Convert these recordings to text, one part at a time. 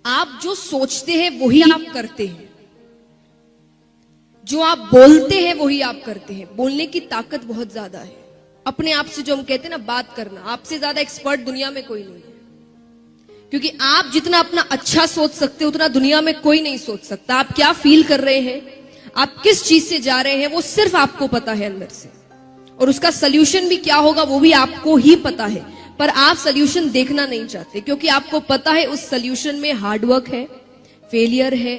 आप जो सोचते हैं वही आप करते हैं, जो आप बोलते हैं वही आप करते हैं। बोलने की ताकत बहुत ज्यादा है। अपने आप से जो हम कहते हैं ना, बात करना, आपसे ज्यादा एक्सपर्ट दुनिया में कोई नहीं है। क्योंकि आप जितना अपना अच्छा सोच सकते हो उतना दुनिया में कोई नहीं सोच सकता। आप क्या फील कर रहे हैं, आप किस चीज से जा रहे हैं, वो सिर्फ आपको पता है अंदर से। और उसका सोल्यूशन भी क्या होगा वो भी आपको ही पता है। पर आप सोल्यूशन देखना नहीं चाहते, क्योंकि आपको पता है उस सोल्यूशन में हार्डवर्क है, फेलियर है,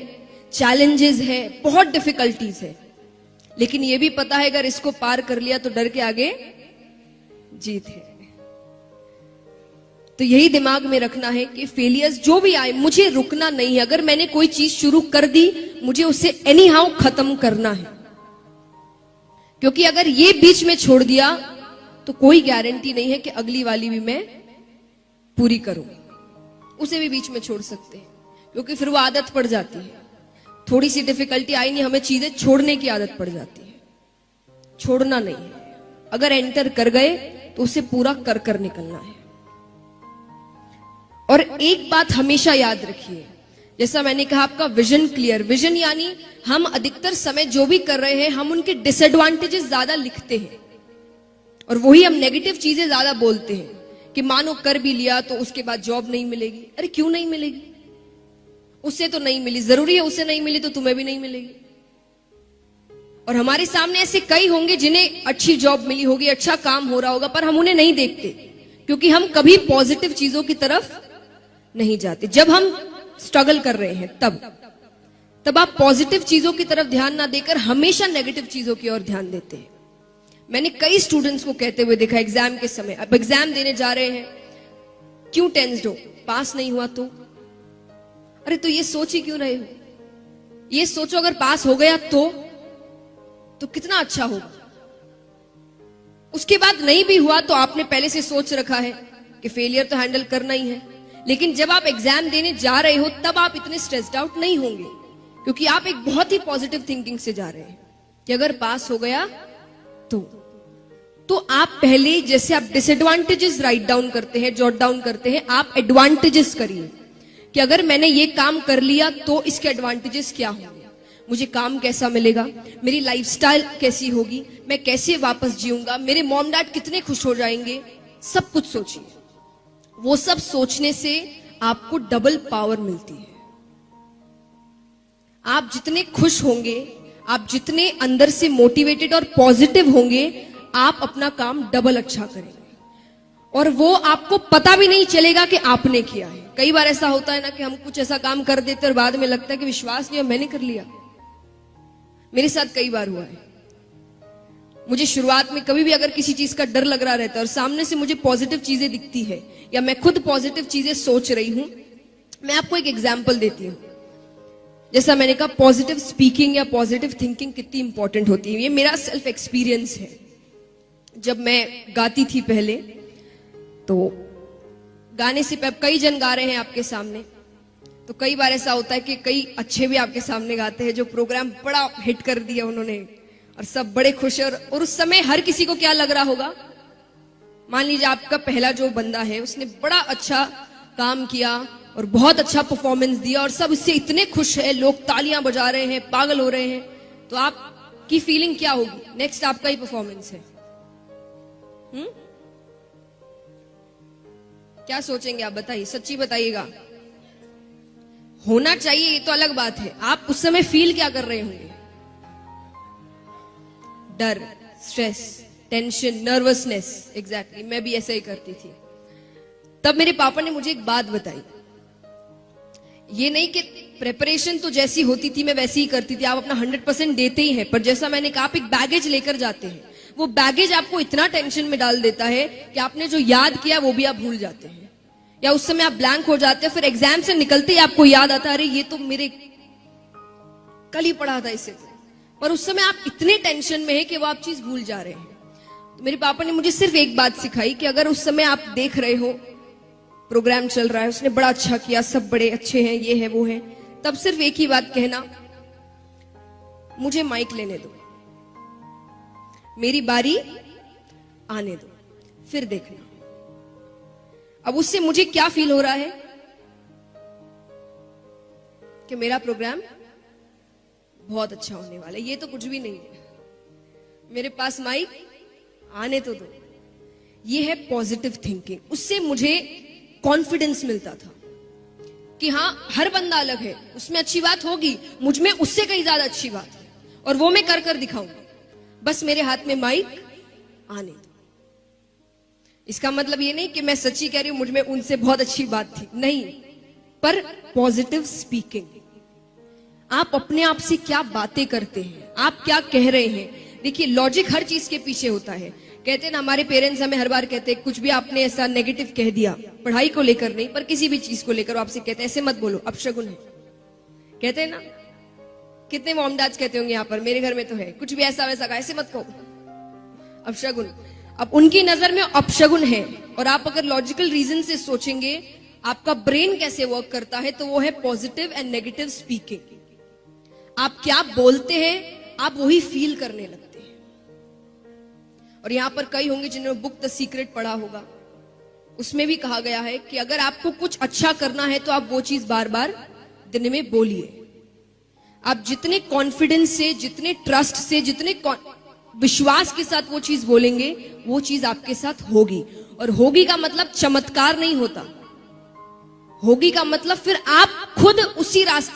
चैलेंजेस है, बहुत डिफिकल्टीज है। लेकिन ये भी पता है अगर इसको पार कर लिया तो डर के आगे जीत है। तो यही दिमाग में रखना है कि फेलियर्स जो भी आए, मुझे रुकना नहीं है। अगर मैंने कोई चीज शुरू कर दी, मुझे उसे एनी हाउ खत्म करना है। क्योंकि अगर ये बीच में छोड़ दिया तो कोई गारंटी नहीं है कि अगली वाली भी मैं पूरी करूं। उसे भी बीच में छोड़ सकते हैं, क्योंकि फिर वो आदत पड़ जाती है। थोड़ी सी डिफिकल्टी आई नहीं, हमें चीजें छोड़ने की आदत पड़ जाती है। छोड़ना नहीं है। अगर एंटर कर गए तो उसे पूरा कर कर निकलना है। और एक बात हमेशा याद रखिए, जैसा मैंने कहा, आपका विजन क्लियर। विजन यानी हम अधिकतर समय जो भी कर रहे हैं, हम उनके डिसएडवांटेजेस ज्यादा लिखते हैं और वही हम नेगेटिव चीजें ज्यादा बोलते हैं कि मानो कर भी लिया तो उसके बाद जॉब नहीं मिलेगी। अरे क्यों नहीं मिलेगी? उससे तो नहीं मिली, जरूरी है उससे नहीं मिली तो तुम्हें भी नहीं मिलेगी। और हमारे सामने ऐसे कई होंगे जिन्हें अच्छी जॉब मिली होगी, अच्छा काम हो रहा होगा, पर हम उन्हें नहीं देखते क्योंकि हम कभी पॉजिटिव चीजों की तरफ नहीं जाते। जब हम स्ट्रगल कर रहे हैं तब आप पॉजिटिव चीजों की तरफ ध्यान ना देकर हमेशा नेगेटिव चीजों की ओर ध्यान देते हैं। मैंने कई स्टूडेंट्स को कहते हुए देखा एग्जाम के समय, अब एग्जाम देने जा रहे हैं, क्यों टेंस्ड हो, पास नहीं हुआ तो? अरे तो ये सोच ही क्यों रहे हो? ये सोचो अगर पास हो गया तो कितना अच्छा होगा। उसके बाद नहीं भी हुआ तो आपने पहले से सोच रखा है कि फेलियर तो हैंडल करना ही है। लेकिन जब आप एग्जाम देने जा रहे हो तब आप इतने स्ट्रेस्ड आउट नहीं होंगे, क्योंकि आप एक बहुत ही पॉजिटिव थिंकिंग से जा रहे हैं कि अगर पास हो गया तो आप पहले, जैसे आप डिसएडवांटेजेस राइट डाउन करते हैं, जॉट डाउन करते हैं, आप एडवांटेजेस करिए कि अगर मैंने ये काम कर लिया तो इसके एडवांटेजेस क्या होंगे, मुझे काम कैसा मिलेगा, मेरी लाइफस्टाइल कैसी होगी, मैं कैसे वापस जीऊंगा, मेरे मॉम डैड कितने खुश हो जाएंगे, सब कुछ सोचिए। वो सब सोचने से आपको डबल पावर मिलती है। आप जितने खुश होंगे, आप जितने अंदर से मोटिवेटेड और पॉजिटिव होंगे, आप अपना काम डबल अच्छा करेंगे और वो आपको पता भी नहीं चलेगा कि आपने किया है। कई बार ऐसा होता है ना कि हम कुछ ऐसा काम कर देते और बाद में लगता है कि विश्वास नहीं, मैंने कर लिया। मेरे साथ कई बार हुआ है। मुझे शुरुआत में कभी भी अगर किसी चीज का डर लग रहा रहता है और सामने से मुझे पॉजिटिव चीजें दिखती है या मैं खुद पॉजिटिव चीजें सोच रही हूं, मैं आपको एक एग्जांपल देती हूं। जैसा मैंने कहा, पॉजिटिव स्पीकिंग या पॉजिटिव थिंकिंग कितनी इंपॉर्टेंट होती है, ये मेरा सेल्फ एक्सपीरियंस है। जब मैं गाती थी पहले, तो गाने से कई जन गा रहे हैं आपके सामने, तो कई बार ऐसा होता है कि कई अच्छे भी आपके सामने गाते हैं, जो प्रोग्राम बड़ा हिट कर दिया उन्होंने और सब बड़े खुश हैं। और उस समय हर किसी को क्या लग रहा होगा, मान लीजिए आपका पहला जो बंदा है उसने बड़ा अच्छा काम किया और बहुत अच्छा परफॉर्मेंस दिया और सब इससे इतने खुश है, लोग तालियां बजा रहे हैं, पागल हो रहे हैं, तो आपकी फीलिंग क्या होगी? नेक्स्ट आपका ही परफॉर्मेंस है। क्या सोचेंगे आप? बताइए, सच्ची बताइएगा। होना चाहिए ये तो अलग बात है, आप उस समय फील क्या कर रहे होंगे? डर, स्ट्रेस, टेंशन, नर्वसनेस। एग्जैक्टली, मैं भी ऐसा ही करती थी। तब मेरे पापा ने मुझे एक बात बताई, ये नहीं कि प्रेपरेशन तो जैसी होती थी मैं वैसी ही करती थी, आप अपना 100% देते ही हैं, पर जैसा मैंने कहा, आप एक बैगेज लेकर जाते हैं। वो बैगेज आपको इतना टेंशन में डाल देता है कि आपने जो याद किया वो भी आप भूल जाते हैं, या उस समय आप ब्लैंक हो जाते हैं। फिर एग्जाम से निकलते ही आपको याद आता है, अरे ये तो मेरे कल ही पढ़ा था इसे, पर उस समय आप इतने टेंशन में है कि वो आप चीज भूल जा रहे हैं। तो मेरे पापा ने मुझे सिर्फ एक बात सिखाई कि अगर उस समय आप देख रहे हो प्रोग्राम चल रहा है, उसने बड़ा अच्छा किया, सब बड़े अच्छे हैं, ये है वो है, तब सिर्फ एक ही बात कहना, मुझे माइक लेने दो, मेरी बारी आने दो, फिर देखना। अब उससे मुझे क्या फील हो रहा है? कि मेरा प्रोग्राम बहुत अच्छा होने वाला है, ये तो कुछ भी नहीं है, मेरे पास माइक आने तो दो। ये है पॉजिटिव थिंकिंग। उससे मुझे कॉन्फिडेंस मिलता था कि हाँ, हर बंदा अलग है, उसमें अच्छी बात होगी, मुझ में उससे कहीं ज्यादा अच्छी बात है, और वो मैं कर कर दिखाऊंगी, बस मेरे हाथ में माइक आने दो। इसका मतलब ये नहीं कि मैं सच्ची कह रही हूं मुझ में उनसे बहुत अच्छी बात थी, नहीं, पर पॉजिटिव स्पीकिंग। आप अपने आप से क्या बातें करते हैं, आप क्या कह रहे हैं। देखिए, लॉजिक हर चीज के पीछे होता है। कहते हैं ना, हमारे पेरेंट्स हमें हर बार कहते हैं, कुछ भी आपने ऐसा नेगेटिव कह दिया, पढ़ाई को लेकर नहीं पर किसी भी चीज को लेकर, आपसे कहते हैं ऐसे मत बोलो, अपशगुन है। कहते हैं ना, कितने मॉम डैड्स कहते होंगे यहाँ पर, मेरे घर में तो है, कुछ भी ऐसा वैसा कहा, ऐसे मत कहो, अपशगुन। अब उनकी नजर में अपशगुन है, और आप अगर लॉजिकल रीजन से सोचेंगे आपका ब्रेन कैसे वर्क करता है, तो वो है पॉजिटिव एंड नेगेटिव स्पीकिंग। आप क्या बोलते हैं, आप वही फील करने लगते हैं। और यहां पर कई होंगे जिन्होंने बुक द सीक्रेट पढ़ा होगा, उसमें भी कहा गया है कि अगर आपको कुछ अच्छा करना है तो आप वो चीज बार बार दिन में बोलिए। आप जितने कॉन्फिडेंस से, जितने ट्रस्ट से, जितने विश्वास के साथ वो चीज बोलेंगे, वो चीज आपके साथ होगी। और होगी का मतलब चमत्कार नहीं होता, होगी का मतलब फिर आप खुद उसी रास्ते